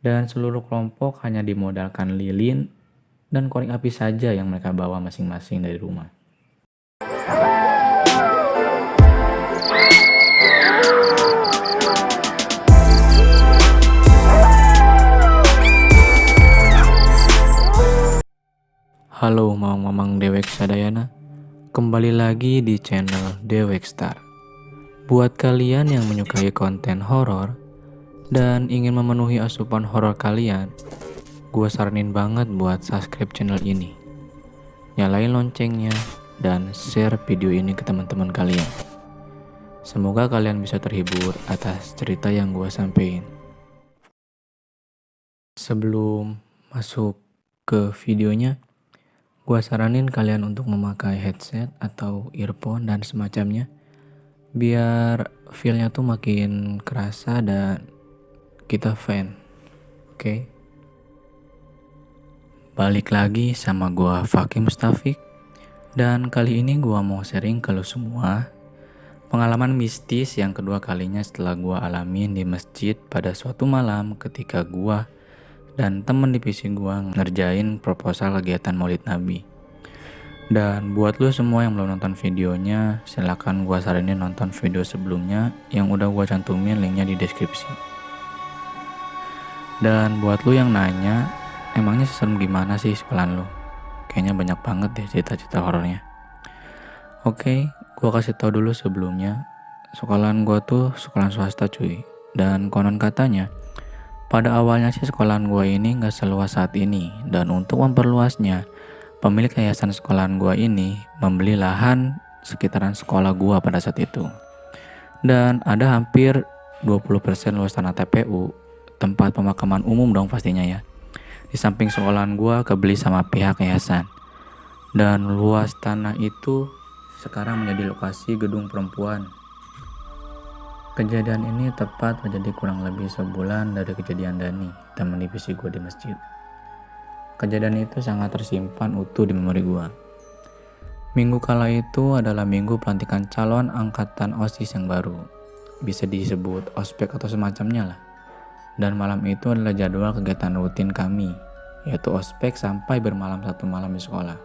dan seluruh kelompok hanya dimodalkan lilin dan korek api saja yang mereka bawa masing-masing dari rumah. Halo Mamang Dewek Sadayana, kembali lagi di channel Dewek Star. Buat kalian yang menyukai konten horor dan ingin memenuhi asupan horor kalian, gue saranin banget buat subscribe channel ini. Nyalain loncengnya dan share video ini ke teman-teman kalian. Semoga kalian bisa terhibur atas cerita yang gue sampein. Sebelum masuk ke videonya, gue saranin kalian untuk memakai headset atau earphone dan semacamnya, biar feel-nya tuh makin kerasa dan kita fan. Oke? Balik lagi sama gue Fakih Mustafik, dan kali ini gue mau sharing ke lo semua pengalaman mistis yang kedua kalinya setelah gue alamin di masjid pada suatu malam ketika gue dan temen divisi gue ngerjain proposal kegiatan Maulid Nabi. Dan buat lo semua yang belum nonton videonya, silakan gue saranin nonton video sebelumnya yang udah gue cantumin linknya di deskripsi. Dan buat lo yang nanya, emangnya serem gimana sih sekolahan lo? Kayaknya banyak banget deh cerita-cerita horornya. Oke, gue kasih tau dulu sebelumnya, sekolahan gue tuh sekolahan swasta cuy. Dan konon katanya, pada awalnya sih sekolahan gue ini gak seluas saat ini. Dan untuk memperluasnya, pemilik yayasan sekolahan gue ini membeli lahan sekitaran sekolah gue pada saat itu. Dan ada hampir 20% luas tanah TPU, tempat pemakaman umum dong pastinya ya. Di samping sekolahan gue kebeli sama pihak yayasan. Dan luas tanah itu sekarang menjadi lokasi gedung perempuan. Kejadian ini tepat terjadi kurang lebih sebulan dari kejadian Dani, teman divisi gue di masjid. Kejadian itu sangat tersimpan utuh di memori gue. Minggu kala itu adalah minggu pelantikan calon angkatan OSIS yang baru. Bisa disebut ospek atau semacamnya lah. Dan malam itu adalah jadwal kegiatan rutin kami, yaitu ospek sampai bermalam satu malam di sekolah.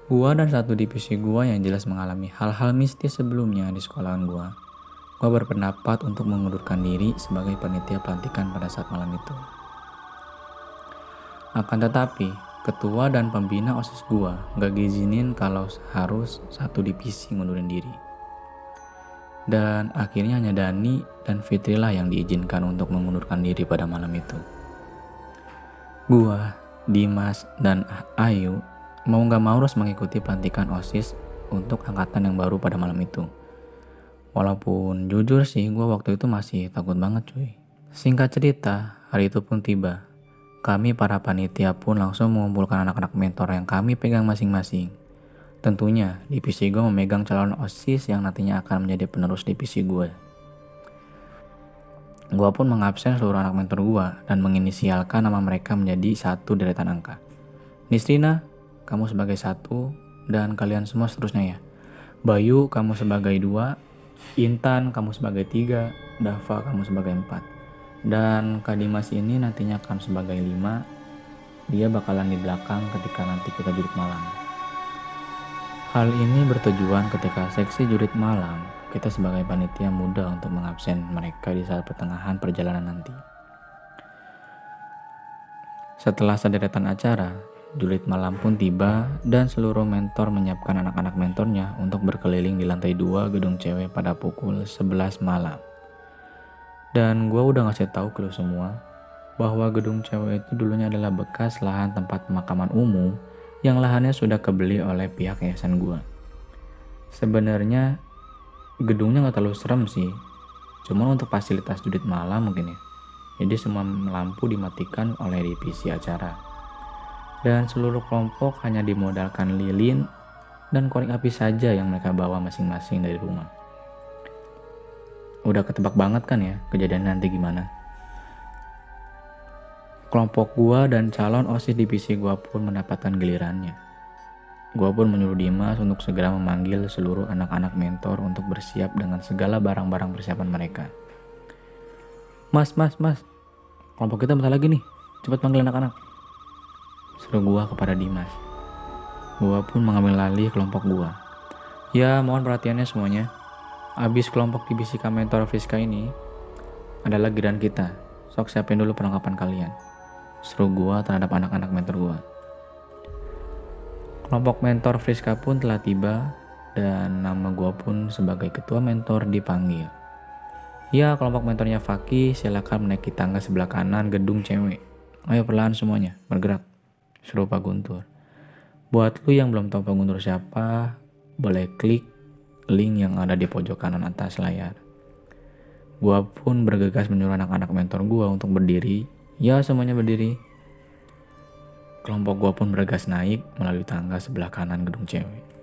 Gua dan satu divisi gua yang jelas mengalami hal-hal mistis sebelumnya di sekolahan gua berpendapat untuk mengundurkan diri sebagai panitia pelantikan pada saat malam itu. Akan tetapi, ketua dan pembina OSIS gua gak ngizinin kalau harus satu divisi ngundurin diri. Dan akhirnya hanya Dani dan Fitri lah yang diizinkan untuk mengundurkan diri pada malam itu. Gua, Dimas, dan Ayu mau gak mau harus mengikuti pelantikan OSIS untuk angkatan yang baru pada malam itu. Walaupun jujur sih gue waktu itu masih takut banget cuy. Singkat cerita, hari itu pun tiba. Kami para panitia pun langsung mengumpulkan anak-anak mentor yang kami pegang masing-masing. Tentunya divisi gue memegang calon OSIS yang nantinya akan menjadi penerus divisi gue. Gue pun mengabsen seluruh anak mentor gue dan menginisialkan nama mereka menjadi satu deretan angka. Nisrina, kamu sebagai 1, dan kalian semua seterusnya ya. Bayu, kamu sebagai 2, Intan, kamu sebagai 3, Dava, kamu sebagai 4. Dan Kak Dimas ini nantinya akan sebagai 5. Dia bakalan di belakang ketika nanti kita jurit malam. Hal ini bertujuan ketika seksi jurit malam, kita sebagai panitia mudah untuk mengabsen mereka di saat pertengahan perjalanan nanti. Setelah sederetan acara, jurit malam pun tiba dan seluruh mentor menyiapkan anak-anak mentornya untuk berkeliling di lantai 2 gedung cewek pada pukul 11 malam. Dan gue udah ngasih tahu ke lo semua bahwa gedung cewek itu dulunya adalah bekas lahan tempat pemakaman umum yang lahannya sudah kebeli oleh pihak yayasan gue. Sebenarnya gedungnya gak terlalu serem sih, cuma untuk fasilitas jurit malam mungkin ya. Jadi semua lampu dimatikan oleh divisi acara. Dan seluruh kelompok hanya dimodalkan lilin dan korek api saja yang mereka bawa masing-masing dari rumah. Udah ketebak banget kan ya kejadian nanti gimana? Kelompok gua dan calon OSIS divisi gua pun mendapatkan gilirannya. Gua pun menyuruh Dimas untuk segera memanggil seluruh anak-anak mentor untuk bersiap dengan segala barang-barang persiapan mereka. Mas, kelompok kita bentar lagi nih, cepat panggil anak-anak, seru gua kepada Dimas. Gua pun mengambil alih kelompok gua. Ya, mohon perhatiannya semuanya. Abis kelompok dibisikan mentor Friska ini adalah giliran kita. Sok siapin dulu perlengkapan kalian, seru gua terhadap anak-anak mentor gua. Kelompok mentor Friska pun telah tiba dan nama gua pun sebagai ketua mentor dipanggil. Ya, kelompok mentornya Faki silakan menaiki tangga sebelah kanan gedung cewek. Ayo perlahan semuanya, bergerak, seru Pak Guntur. Buat lu yang belum tahu Pak Guntur siapa, boleh klik link yang ada di pojok kanan atas layar. Gua pun bergegas menyuruh anak-anak mentor gua untuk berdiri. Ya, semuanya berdiri. Kelompok gua pun bergegas naik melalui tangga sebelah kanan gedung cewek.